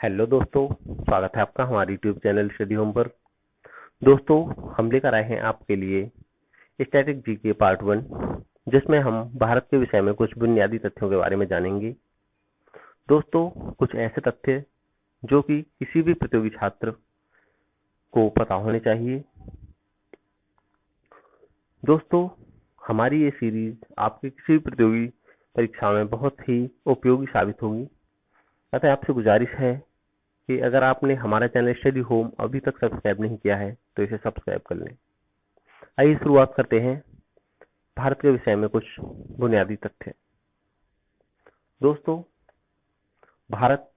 Hello दोस्तों, स्वागत है आपका हमारे यूट्यूब चैनल स्टडी होम पर। दोस्तों, हम लेकर आए हैं आपके लिए स्टैटिक जीके पार्ट 1, जिसमें हम भारत के विषय में कुछ बुनियादी तथ्यों के बारे में जानेंगे। दोस्तों, कुछ ऐसे तथ्य जो कि किसी भी प्रतियोगी छात्र को पता होने चाहिए। दोस्तों, हमारी ये सीरीज आपकी किसी भी प्रतियोगी परीक्षा में बहुत ही उपयोगी साबित होगी। अतः आपसे गुजारिश है कि अगर आपने हमारा चैनल स्टडी होम अभी तक सब्सक्राइब नहीं किया है तो इसे सब्सक्राइब कर लें। आइए शुरुआत करते हैं भारत के विषय में कुछ बुनियादी तथ्य। दोस्तों, भारत,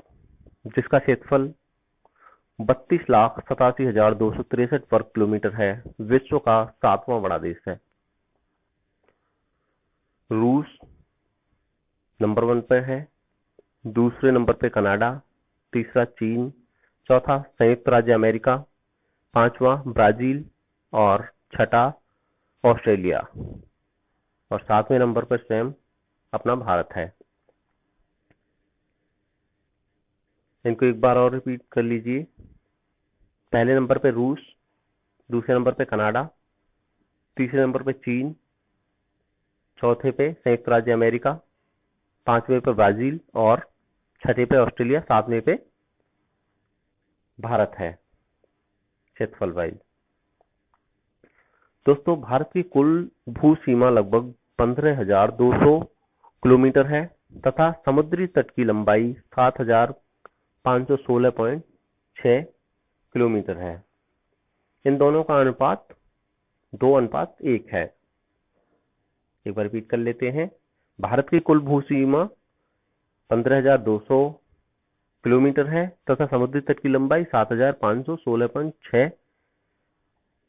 जिसका क्षेत्रफल 32,87,263 वर्ग किलोमीटर है, विश्व का 7वां बड़ा देश है। रूस नंबर 1 पर है, दूसरे नंबर पे कनाडा, तीसरा चीन, चौथा संयुक्त राज्य अमेरिका, पांचवा ब्राजील और छठा ऑस्ट्रेलिया, और 7वें नंबर पर स्वयं अपना भारत है। इनको एक बार और रिपीट कर लीजिए। पहले नंबर पे रूस, दूसरे नंबर पे कनाडा, तीसरे नंबर पे चीन, चौथे पे संयुक्त राज्य अमेरिका, पांचवें पे ब्राजील और छठे पे ऑस्ट्रेलिया, 7वें पे भारत है क्षेत्रफल वाइज। दोस्तों, भारत की कुल भू सीमा लगभग 15,200 किलोमीटर है तथा समुद्री तट की लंबाई 7,516.6 किलोमीटर है। इन दोनों का अनुपात 2:1 है। एक बार रिपीट कर लेते हैं। भारत की कुल भू सीमा 15,200 किलोमीटर है तथा समुद्री तट की लंबाई 7,516.6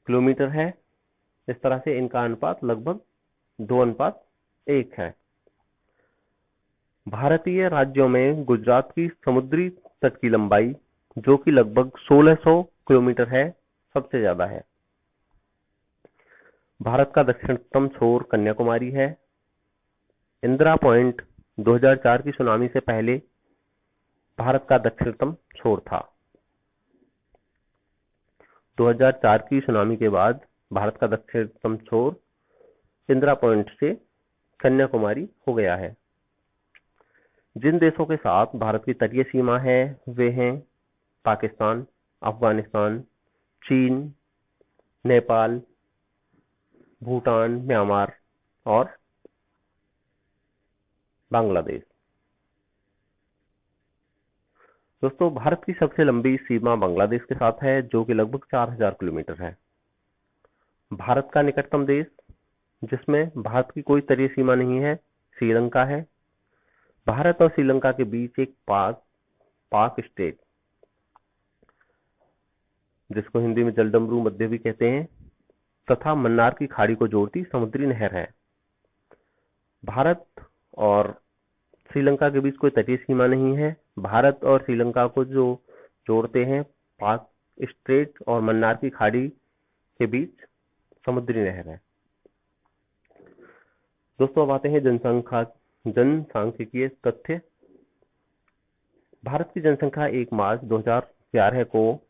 किलोमीटर है। इस तरह से इनका अनुपात लगभग 2:1 है। भारतीय राज्यों में गुजरात की समुद्री तट की लंबाई, जो कि लगभग 1600 किलोमीटर है, सबसे ज्यादा है। भारत का दक्षिणतम छोर कन्याकुमारी है। इंदिरा पॉइंट 2004 की सुनामी से पहले भारत का दक्षिणतम छोर था। 2004 की सुनामी के बाद भारत का दक्षिणतम छोर इंदिरा पॉइंट से कन्याकुमारी हो गया है। जिन देशों के साथ भारत की तटीय सीमा है वे हैं पाकिस्तान, अफगानिस्तान, चीन, नेपाल, भूटान, म्यांमार और बांग्लादेश। दोस्तों, भारत की सबसे लंबी सीमा बांग्लादेश के साथ है, जो कि लगभग 4,000 किलोमीटर है। भारत का निकटतम देश, जिसमें भारत की कोई तटीय सीमा नहीं है, श्रीलंका है। भारत और श्रीलंका के बीच एक पाक स्टेट, जिसको हिंदी में जलडमरू मध्य भी कहते हैं, तथा मन्नार की खाड़ी को जोड़ती समुद्री नहर है। भारत और श्रीलंका के बीच कोई तटीय सीमा नहीं है। भारत और श्रीलंका को जो जोड़ते हैं पाक स्ट्रेट और मन्नार की खाड़ी के बीच समुद्री नहर है। दोस्तों, अब आते हैं जनसांख्यिकीय तथ्य। भारत की जनसंख्या 1 मार्च 2011 को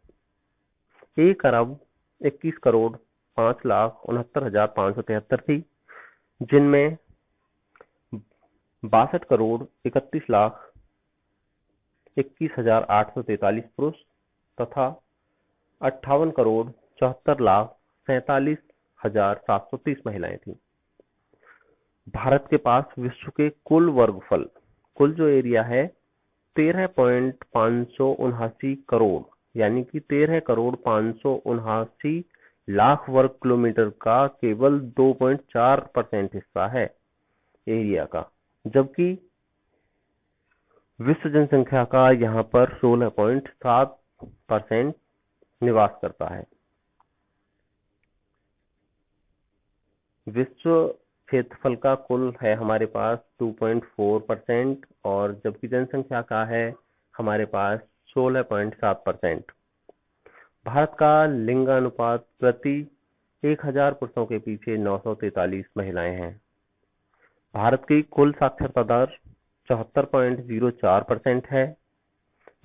1,21,05,69,573 थी, जिनमें 62,31,21,843 पुरुष तथा 58,74,47,730 महिलाएं थी। भारत के पास विश्व के कुल वर्गफल, कुल जो एरिया है, 13.579 करोड़ यानी कि 13,579 लाख वर्ग किलोमीटर का केवल 2.4% हिस्सा है एरिया का, जबकि विश्व जनसंख्या का यहाँ पर 16.7% निवास करता है। विश्व क्षेत्रफल का कुल है हमारे पास 2.4% और जबकि जनसंख्या का है हमारे पास 16.7%। भारत का लिंगानुपात प्रति 1000 पुरुषों के पीछे 943 महिलाएं हैं। भारत की कुल साक्षरता दर 74.04% है,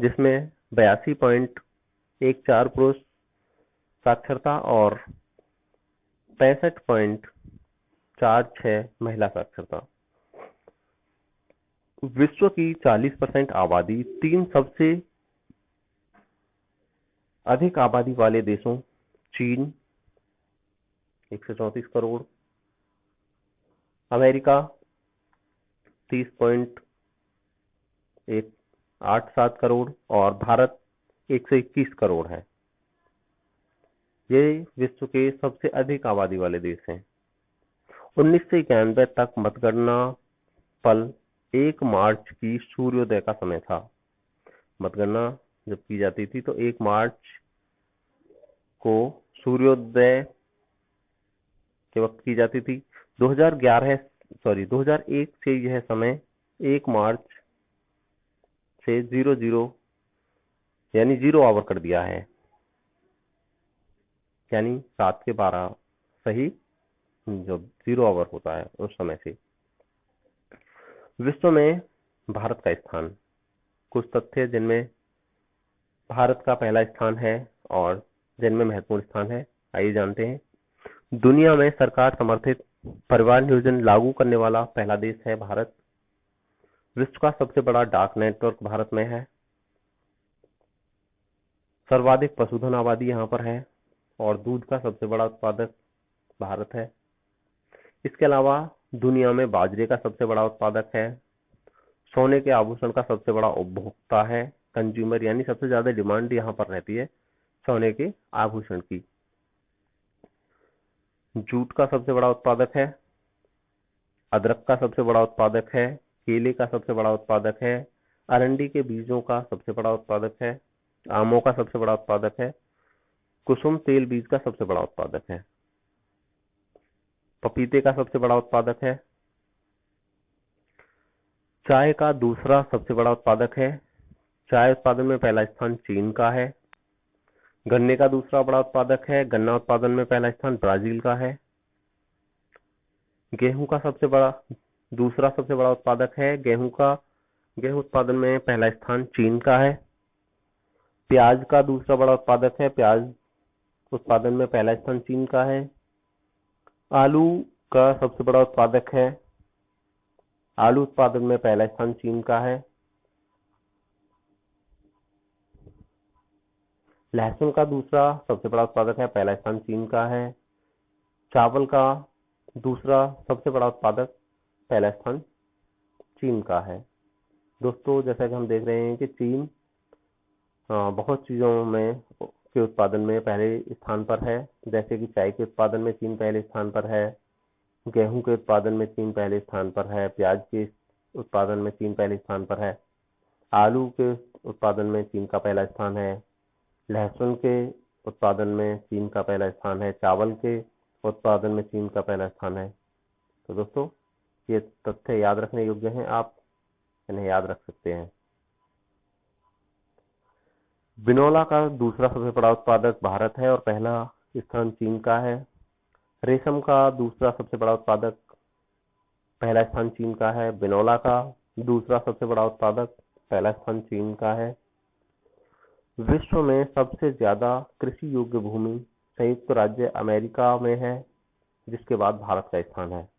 जिसमें 82.14 पुरुष साक्षरता और 65.46 महिला साक्षरता। विश्व की 40% आबादी, 3 सबसे अधिक आबादी वाले देशों चीन 134 करोड़, अमेरिका 30.87 करोड़ और भारत 121 करोड़ है। ये विश्व के सबसे अधिक आबादी वाले देश हैं। 1991 तक मतगणना पल 1 मार्च की सूर्योदय का समय था। मतगणना जब की जाती थी तो 1 मार्च को सूर्योदय के वक्त की जाती थी। 2001 से यह समय 1 मार्च से 00 यानी 0 आवर कर दिया है, यानी रात के 12 सही जब 0 आवर होता है उस समय से। विश्व में भारत का स्थान, कुछ तथ्य जिनमें भारत का पहला स्थान है और जिनमें महत्वपूर्ण स्थान है, आइए जानते हैं। दुनिया में सरकार समर्थित परिवार नियोजन लागू करने वाला पहला देश है भारत। विश्व का सबसे बड़ा डाक नेटवर्क भारत में है। सर्वाधिक पशुधन आबादी यहाँ पर है और दूध का सबसे बड़ा उत्पादक भारत है। इसके अलावा दुनिया में बाजरे का सबसे बड़ा उत्पादक है। सोने के आभूषण का सबसे बड़ा उपभोक्ता है, कंज्यूमर, यानी सबसे ज्यादा डिमांड यहाँ पर रहती है सोने के आभूषण की। जूट का सबसे बड़ा उत्पादक है, अदरक का सबसे बड़ा उत्पादक है, केले का सबसे बड़ा उत्पादक है, अरंडी के बीजों का सबसे बड़ा उत्पादक है, आमों का सबसे बड़ा उत्पादक है, कुसुम तेल बीज का सबसे बड़ा उत्पादक है, पपीते का सबसे बड़ा उत्पादक है, चाय का दूसरा सबसे बड़ा उत्पादक है। चाय उत्पादन में पहला स्थान चीन का है। गन्ने का दूसरा बड़ा उत्पादक है। गन्ना उत्पादन में पहला स्थान ब्राजील का है। गेहूं का दूसरा सबसे बड़ा उत्पादक है। गेहूं उत्पादन में पहला स्थान चीन का है। प्याज का दूसरा बड़ा उत्पादक है। प्याज उत्पादन में पहला स्थान चीन का है। आलू का सबसे बड़ा उत्पादक है। आलू उत्पादन में पहला स्थान चीन का है। लहसुन का दूसरा सबसे बड़ा उत्पादक है, पहला स्थान चीन का है। चावल का दूसरा सबसे बड़ा उत्पादक, पहला स्थान चीन का है। दोस्तों, जैसा कि हम देख रहे हैं कि चीन बहुत चीजों में के उत्पादन में पहले स्थान पर है, जैसे कि चाय के उत्पादन में चीन पहले स्थान पर है, गेहूं के उत्पादन में चीन पहले स्थान पर है, प्याज के उत्पादन में चीन पहले स्थान पर है, आलू के उत्पादन में चीन का पहला स्थान है, लहसुन के उत्पादन में चीन का पहला स्थान है, चावल के उत्पादन में चीन का पहला स्थान है। तो दोस्तों, ये तथ्य याद रखने योग्य हैं, आप इन्हें याद रख सकते हैं। बिनौला का दूसरा सबसे बड़ा उत्पादक भारत है और पहला स्थान चीन का है। रेशम का दूसरा सबसे बड़ा उत्पादक, पहला स्थान चीन का है। बिनौला का दूसरा सबसे बड़ा उत्पादक, पहला स्थान चीन का है। विश्व में सबसे ज्यादा कृषि योग्य भूमि संयुक्त राज्य अमेरिका में है, जिसके बाद भारत का स्थान है।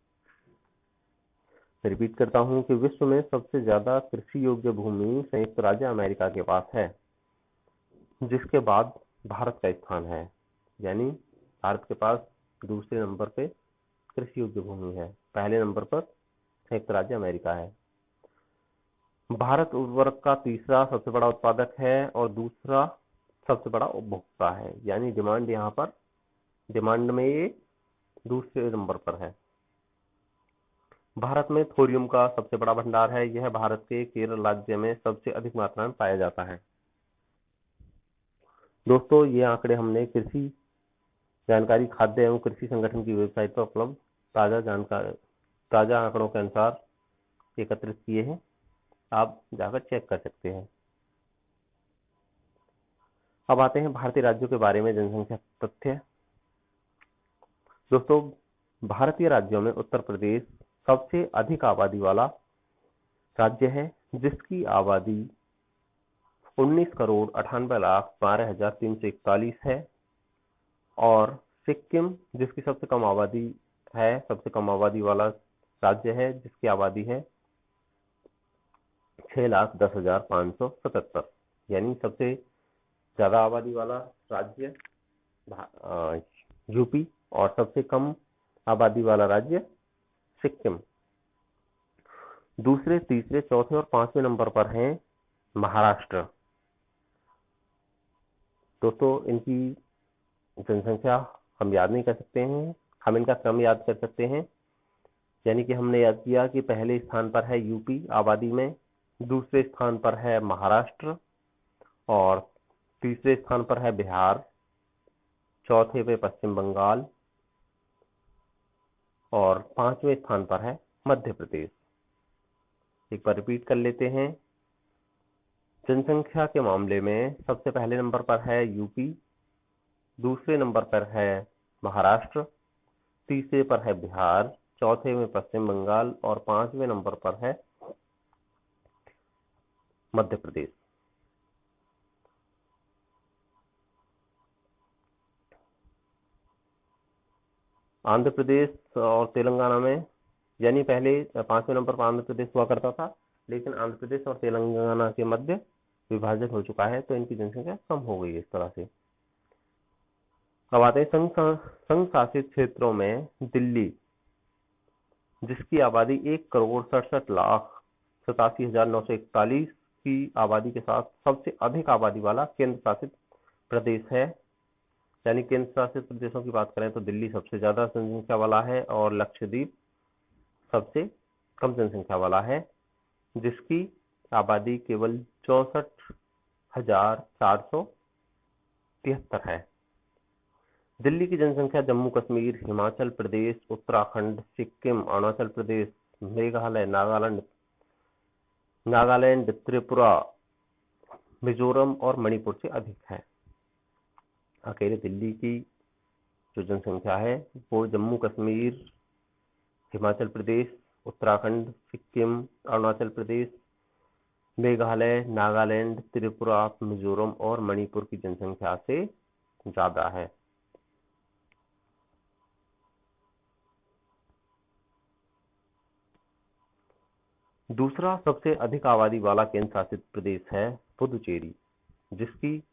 रिपीट करता हूं कि विश्व में सबसे ज्यादा कृषि योग्य भूमि संयुक्त राज्य अमेरिका के पास है, जिसके बाद भारत का स्थान है। यानी भारत के पास दूसरे नंबर पे कृषि योग्य भूमि है, पहले नंबर पर संयुक्त राज्य अमेरिका है। भारत उर्वरक का तीसरा सबसे बड़ा उत्पादक है और दूसरा सबसे बड़ा उपभोक्ता है, यानी डिमांड में ये दूसरे नंबर पर है। भारत में थोरियम का सबसे बड़ा भंडार है। यह भारत के केरल राज्य में सबसे अधिक मात्रा में पाया जाता है। दोस्तों, ये आंकड़े हमने कृषि जानकारी खाद्य एवं कृषि संगठन की वेबसाइट पर उपलब्ध ताजा आंकड़ों के अनुसार एकत्रित किए हैं, आप जाकर चेक कर सकते हैं। अब आते हैं भारतीय राज्यों के बारे में जनसंख्या तथ्य। दोस्तों, भारतीय राज्यों में उत्तर प्रदेश सबसे अधिक आबादी वाला राज्य है, जिसकी आबादी 19,98,12,341 है। और सिक्किम जिसकी सबसे कम आबादी है, सबसे कम आबादी वाला राज्य है, जिसकी आबादी है 6,10,577, यानी सबसे ज्यादा आबादी वाला राज्य यूपी और सबसे कम आबादी वाला राज्य सिक्किम। दूसरे, तीसरे, चौथे और पांचवें नंबर पर हैं महाराष्ट्र। दोस्तों, इनकी जनसंख्या हम याद नहीं कर सकते हैं, हम इनका क्रम याद कर सकते हैं। यानी कि हमने याद किया कि पहले स्थान पर है यूपी आबादी में, दूसरे स्थान पर है महाराष्ट्र और तीसरे स्थान पर है बिहार, चौथे पे पश्चिम बंगाल और पांचवें स्थान पर है मध्य प्रदेश। एक बार रिपीट कर लेते हैं। जनसंख्या के मामले में सबसे पहले नंबर पर है यूपी, दूसरे नंबर पर है महाराष्ट्र, तीसरे पर है बिहार, चौथे में पश्चिम बंगाल और पांचवें नंबर पर है मध्य प्रदेश। आंध्र प्रदेश और तेलंगाना में, यानी पहले पांचवें नंबर पर आंध्र प्रदेश हुआ करता था, लेकिन आंध्र प्रदेश और तेलंगाना के मध्य विभाजन हो चुका है, तो इनकी जनसंख्या कम हो गई है इस तरह से। अब आते हैं संघ शासित क्षेत्रों में दिल्ली, जिसकी आबादी 1,67,67,941 की आबादी के साथ सबसे अधिक आबादी वाला केंद्र शासित प्रदेश है। यानी केंद्र शासित प्रदेशों की बात करें तो दिल्ली सबसे ज्यादा जनसंख्या वाला है और लक्षद्वीप सबसे कम जनसंख्या वाला है, जिसकी आबादी केवल 64,473 है। दिल्ली की जनसंख्या जम्मू कश्मीर, हिमाचल प्रदेश, उत्तराखंड, सिक्किम, अरुणाचल प्रदेश, मेघालय, नागालैंड, त्रिपुरा, मिजोरम और मणिपुर से अधिक है। अकेले दिल्ली की जो जनसंख्या है वो जम्मू कश्मीर, हिमाचल प्रदेश, उत्तराखंड, सिक्किम, अरुणाचल प्रदेश, मेघालय, नागालैंड, त्रिपुरा, मिजोरम और मणिपुर की जनसंख्या से ज्यादा है। दूसरा सबसे अधिक आबादी वाला केंद्र शासित प्रदेश है पुदुचेरी, जिसकी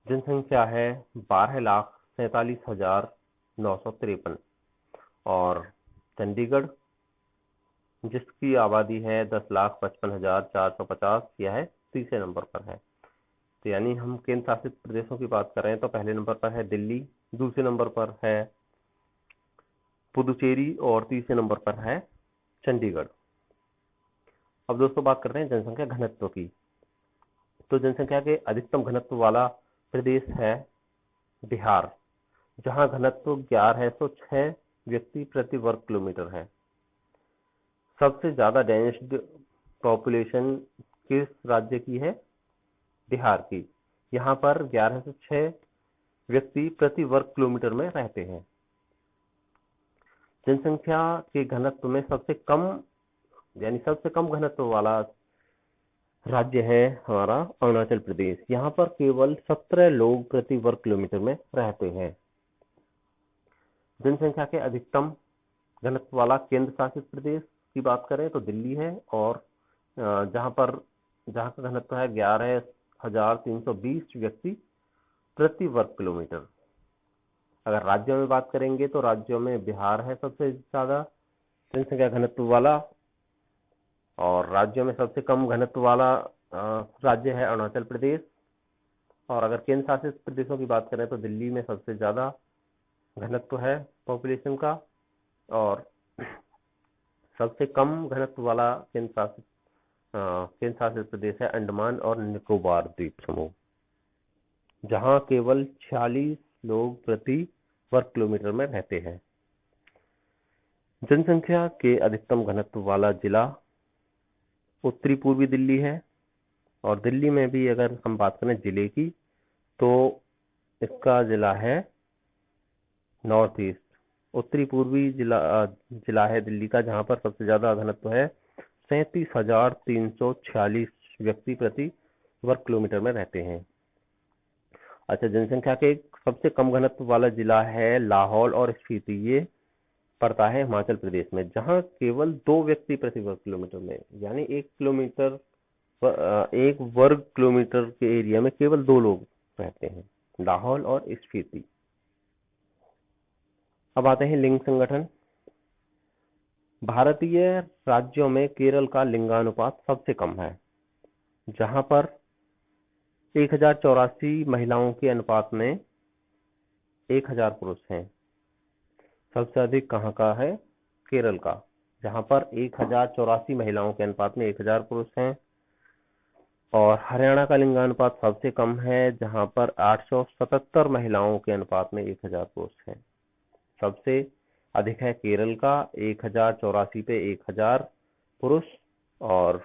जनसंख्या है 12,47,953 और चंडीगढ़ जिसकी आबादी है 10,55,450, यह है तीसरे नंबर पर है। तो यानी हम केंद्र शासित प्रदेशों की बात कर रहे हैं तो पहले नंबर पर है दिल्ली, दूसरे नंबर पर है पुदुचेरी और तीसरे नंबर पर है चंडीगढ़। अब दोस्तों बात करते हैं जनसंख्या घनत्व की। तो जनसंख्या के अधिकतम घनत्व वाला प्रदेश है बिहार, जहां घनत्व 1106 व्यक्ति प्रति वर्ग किलोमीटर है। सबसे ज्यादा डेंस्ड पॉपुलेशन किस राज्य की है? बिहार की। यहाँ पर 1106 व्यक्ति प्रति वर्ग किलोमीटर में रहते हैं। जनसंख्या के घनत्व में सबसे कम घनत्व वाला राज्य है हमारा अरुणाचल प्रदेश। यहाँ पर केवल 17 लोग प्रति वर्ग किलोमीटर में रहते हैं। जनसंख्या के अधिकतम घनत्व वाला केंद्र शासित प्रदेश की बात करें तो दिल्ली है, और जहां का घनत्व है 11,320 व्यक्ति प्रति वर्ग किलोमीटर। अगर राज्यों में बात करेंगे तो राज्यों में बिहार है सबसे ज्यादा जनसंख्या घनत्व वाला, और राज्यों में सबसे कम घनत्व वाला राज्य है अरुणाचल प्रदेश। और अगर केंद्र शासित प्रदेशों की बात करें तो दिल्ली में सबसे ज्यादा घनत्व है पॉपुलेशन का, और सबसे कम घनत्व वाला केंद्र शासित प्रदेश है अंडमान और निकोबार द्वीप समूह, जहां केवल 46 लोग प्रति वर्ग किलोमीटर में रहते हैं। जनसंख्या के अधिकतम घनत्व वाला जिला उत्तरी पूर्वी दिल्ली है, और दिल्ली में भी अगर हम बात करें जिले की तो इसका जिला है नॉर्थ ईस्ट। उत्तरी पूर्वी जिला है दिल्ली का, जहां पर सबसे ज्यादा घनत्व है 37,346 व्यक्ति प्रति वर्ग किलोमीटर में रहते हैं। अच्छा, जनसंख्या के सबसे कम घनत्व वाला जिला है लाहौल और स्पीति। ये पड़ता है हिमाचल प्रदेश में, जहां केवल 2 व्यक्ति प्रति वर्ग किलोमीटर में, यानी 1 वर्ग किलोमीटर के एरिया में केवल 2 लोग रहते हैं, लाहौल और स्पीति। अब आते हैं लिंग संगठन। भारतीय राज्यों में केरल का लिंगानुपात सबसे कम है, जहां पर 1084 महिलाओं के अनुपात में 1000 पुरुष हैं। सबसे अधिक कहां का है? केरल का, जहां पर 1084 महिलाओं के अनुपात में 1000 पुरुष हैं। और हरियाणा का लिंगानुपात सबसे कम है, जहां पर 877 महिलाओं के अनुपात में 1000 पुरुष हैं। सबसे अधिक है केरल का 1084 पे 1000 पुरुष, और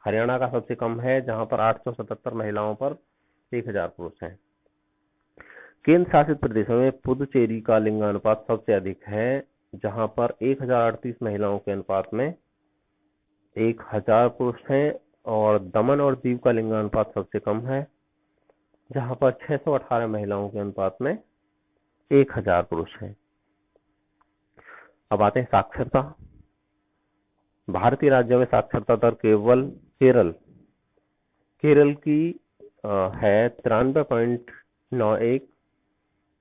हरियाणा का सबसे कम है, जहां पर 877 महिलाओं पर 1000 पुरुष हैं। केंद्र शासित प्रदेशों में पुदुचेरी का लिंगानुपात सबसे अधिक है, जहां पर 1038 महिलाओं के अनुपात में 1000 पुरुष हैं। और दमन और दीव का लिंगानुपात सबसे कम है, जहां पर 618 महिलाओं के अनुपात में 1000 पुरुष हैं। अब आते हैं साक्षरता। भारतीय राज्यों में साक्षरता दर केरल की है 93.91,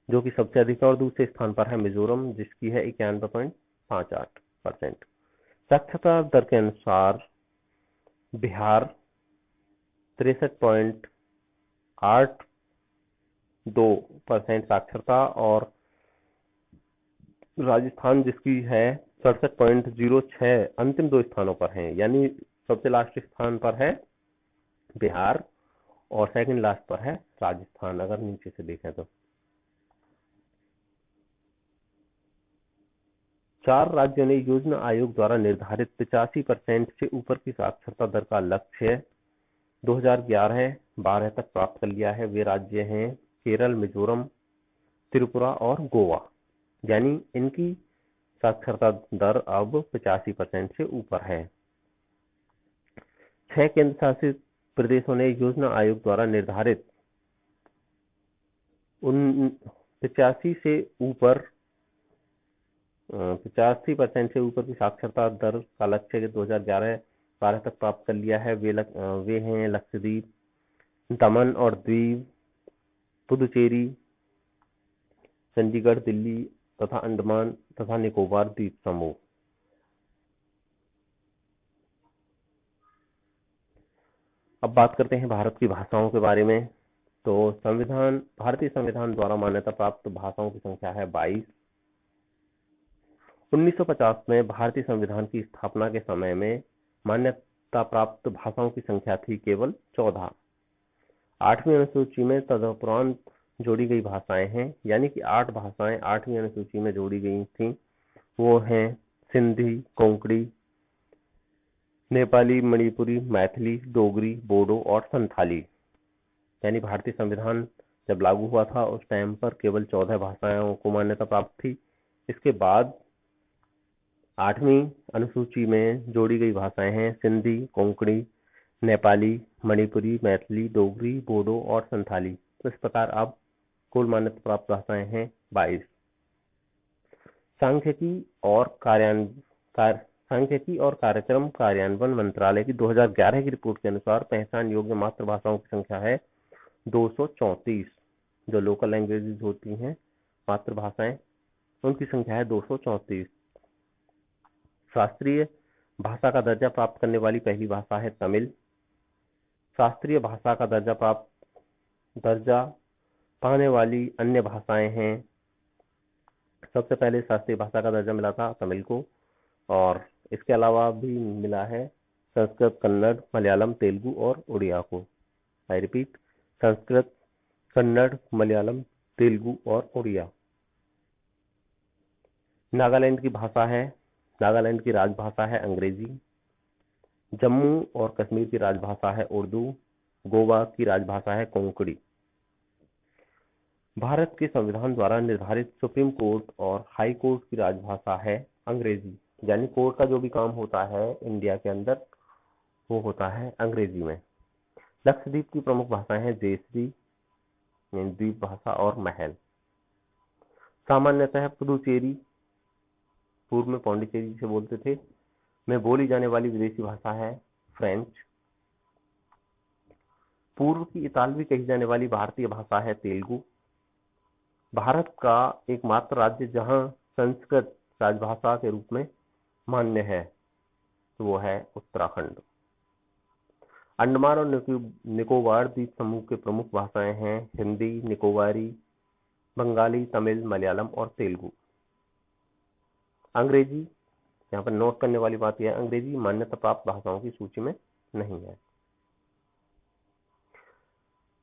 जो कि सबसे अधिक है। और दूसरे स्थान पर है मिजोरम, जिसकी है 91.58%। साक्षरता दर के अनुसार बिहार 63.82% साक्षरता, और राजस्थान जिसकी है 67.06 अंतिम 2 स्थानों पर हैं। यानी सबसे लास्ट स्थान पर है बिहार और सेकंड लास्ट पर है राजस्थान, अगर नीचे से देखें तो। 4 राज्यों ने योजना आयोग द्वारा निर्धारित 85% से ऊपर की साक्षरता दर का लक्ष्य 2011-12 तक प्राप्त कर लिया है। वे राज्य हैं केरल, मिजोरम, त्रिपुरा और गोवा। यानी इनकी साक्षरता दर अब 85% से ऊपर है। 6 केंद्र शासित प्रदेशों ने योजना आयोग द्वारा निर्धारित 85% से ऊपर की साक्षरता दर का लक्ष्य 2011-12 तक प्राप्त कर लिया है। वे हैं लक्षद्वीप, दमन और दीव, पुदुचेरी, चंडीगढ़, दिल्ली तथा अंडमान तथा निकोबार द्वीप समूह। अब बात करते हैं भारत की भाषाओं के बारे में। तो भारतीय संविधान द्वारा मान्यता प्राप्त भाषाओं की संख्या है 22। 1950 में भारतीय संविधान की स्थापना के समय में मान्यता प्राप्त भाषाओं की संख्या थी केवल 14। 8वीं अनुसूची में तदुपरांत जोड़ी गई भाषाएं हैं, यानी कि 8 भाषाएं 8वीं अनुसूची में जोड़ी गई थी। वो हैं सिंधी, कोंकणी, नेपाली, मणिपुरी, मैथिली, डोगरी, बोडो और संथाली। यानी भारतीय संविधान जब लागू हुआ था उस टाइम पर केवल 14 भाषाओं को मान्यता प्राप्त थी। इसके बाद 8वीं अनुसूची में जोड़ी गई भाषाएं हैं सिंधी, कोंकणी, नेपाली, मणिपुरी, मैथिली, डोगरी, बोडो और संथाली। इस प्रकार अब कुल मान्यता प्राप्त भाषाएं हैं 22। सांख्यिकी और कार्यक्रम कार्यान्वयन मंत्रालय की 2011 की रिपोर्ट के अनुसार पहचान योग्य मातृभाषाओं की संख्या है 234। जो लोकल लैंग्वेजेस होती हैं, मातृभाषाएं, उनकी संख्या है 234। शास्त्रीय भाषा का दर्जा प्राप्त करने वाली पहली भाषा है तमिल। शास्त्रीय भाषा का दर्जा पाने वाली अन्य भाषाएं हैं। सबसे पहले शास्त्रीय भाषा का दर्जा मिला था तमिल को, और इसके अलावा भी मिला है संस्कृत, कन्नड़, मलयालम, तेलुगु और उड़िया को। आई रिपीट, संस्कृत, कन्नड़, मलयालम, तेलुगु और उड़िया। नागालैंड की राजभाषा है अंग्रेजी। जम्मू और कश्मीर की राजभाषा है उर्दू। गोवा की राजभाषा है कोंकणी। भारत के संविधान द्वारा निर्धारित सुप्रीम कोर्ट और हाई कोर्ट की राजभाषा है अंग्रेजी। यानी कोर्ट का जो भी काम होता है इंडिया के अंदर वो होता है अंग्रेजी में। लक्षद्वीप की प्रमुख भाषाएं हैं जयश्री द्वीप भाषा और महल। सामान्यतः पुदुचेरी, पूर्व में पौंडीचेरी से बोलते थे, में बोली जाने वाली विदेशी भाषा है फ्रेंच। पूर्व की इतालवी कही जाने वाली भारतीय भाषा है तेलुगु। भारत का एकमात्र राज्य जहां संस्कृत राजभाषा के रूप में मान्य है तो वो है उत्तराखंड। अंडमान और निकोबार द्वीप समूह के प्रमुख भाषाएं हैं हिंदी, निकोबारी, बंगाली, तमिल, मलयालम और तेलुगु। अंग्रेजी, यहाँ पर नोट करने वाली बात यह है, अंग्रेजी मान्यता प्राप्त भाषाओं की सूची में नहीं है।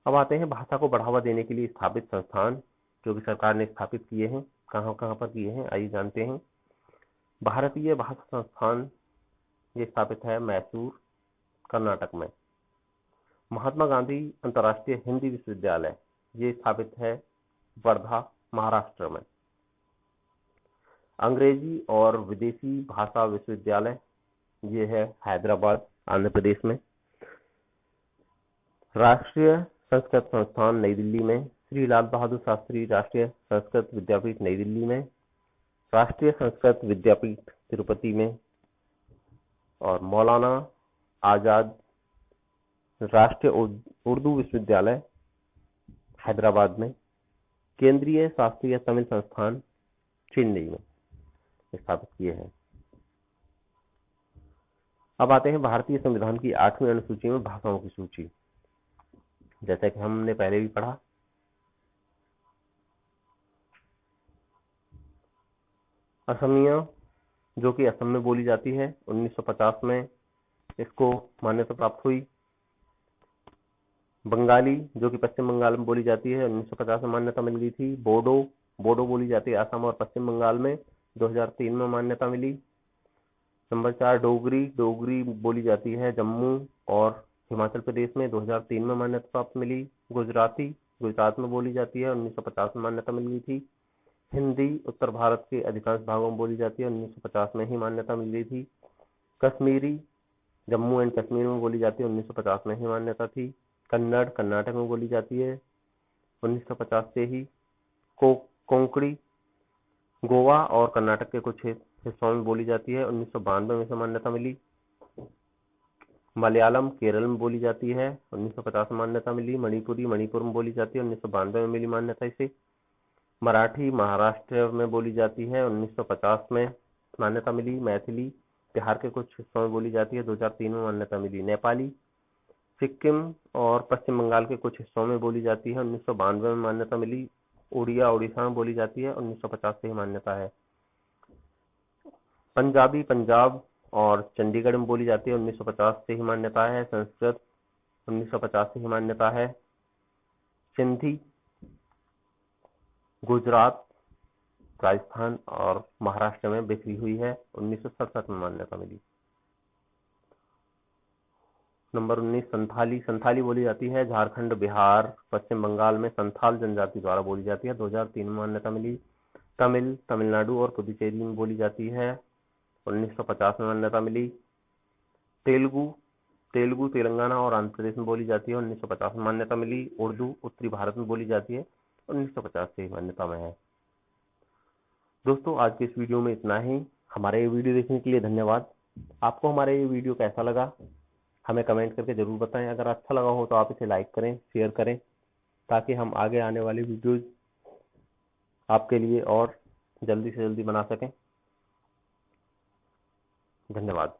अब आते हैं भाषा को बढ़ावा देने के लिए स्थापित संस्थान जो कि सरकार ने स्थापित किए हैं। कहां कहां पर किए हैं आइए जानते हैं। भारतीय भाषा संस्थान ये स्थापित है मैसूर, कर्नाटक में। महात्मा गांधी अंतर्राष्ट्रीय हिंदी विश्वविद्यालय ये स्थापित है वर्धा, महाराष्ट्र में। अंग्रेजी और विदेशी भाषा विश्वविद्यालय ये है हैदराबाद, आंध्र प्रदेश में। राष्ट्रीय संस्कृत संस्थान नई दिल्ली में। श्री लाल बहादुर शास्त्री राष्ट्रीय संस्कृत विद्यापीठ नई दिल्ली में। राष्ट्रीय संस्कृत विद्यापीठ तिरुपति में। और मौलाना आजाद राष्ट्रीय उर्दू विश्वविद्यालय हैदराबाद में। केंद्रीय शास्त्रीय तमिल संस्थान चेन्नई में स्थापित किए हैं। अब आते हैं भारतीय संविधान की 8वीं अनुसूची में भाषाओं की सूची। जैसा कि हमने पहले भी पढ़ा, असमिया जो कि असम में बोली जाती है 1950 में इसको मान्यता प्राप्त हुई। बंगाली जो कि पश्चिम बंगाल में बोली जाती है 1950 में मान्यता मिल गई थी। बोडो बोली जाती है असम और पश्चिम बंगाल में, 2003 में मान्यता मिली। नंबर 4 डोगरी बोली जाती है जम्मू और हिमाचल प्रदेश में, 2003 में मान्यता प्राप्त मिली। गुजराती गुजरात में बोली जाती है 1950 में मान्यता मिल गई थी। हिंदी उत्तर भारत के अधिकांश भागों में बोली जाती है 1950 में ही मान्यता मिल गई थी। कश्मीरी जम्मू एंड कश्मीर में बोली जाती है 1950 में ही मान्यता थी। कन्नड़ कर्नाटक में बोली जाती है 1950 से ही। कोंकणी गोवा और कर्नाटक के कुछ हिस्सों में बोली जाती है 1992 में से मान्यता मिली। मलयालम केरल में बोली जाती है 1950 में मान्यता मिली। मणिपुरी मणिपुर में बोली जाती है 1992 में मिली मान्यता इसे। मराठी महाराष्ट्र में बोली जाती है 1950 में मान्यता मिली। मैथिली बिहार के कुछ हिस्सों में बोली जाती है 2003 में मान्यता मिली। नेपाली सिक्किम और पश्चिम बंगाल के कुछ हिस्सों में बोली जाती है 1992 में मान्यता मिली। उड़िया उड़ीसा में बोली जाती है 1950 से ही मान्यता है। पंजाबी पंजाब और चंडीगढ़ में बोली जाती है 1950 से ही मान्यता है। संस्कृत 1950 से ही मान्यता है। सिंधी गुजरात राजस्थान और महाराष्ट्र में बिखरी हुई है 1967 में मान्यता मिली। नंबर 19 संथाली बोली जाती है झारखंड बिहार पश्चिम बंगाल में संथाल जनजाति द्वारा बोली जाती है 2003 में मान्यता मिली। तमिलनाडु और पुदुचेरी में बोली जाती है 1950 में मान्यता मिली। तेलुगु तेलंगाना और आंध्र प्रदेश में बोली जाती है 1950 में मान्यता मिली। उर्दू उत्तरी भारत में बोली जाती है 1950 से मान्यता में है। दोस्तों आज के इस वीडियो में इतना ही। हमारे ये वीडियो देखने के लिए धन्यवाद। आपको हमारा ये वीडियो कैसा लगा हमें कमेंट करके जरूर बताएं। अगर अच्छा लगा हो तो आप इसे लाइक करें, शेयर करें ताकि हम आगे आने वाली वीडियोज आपके लिए और जल्दी से जल्दी बना सकें। धन्यवाद।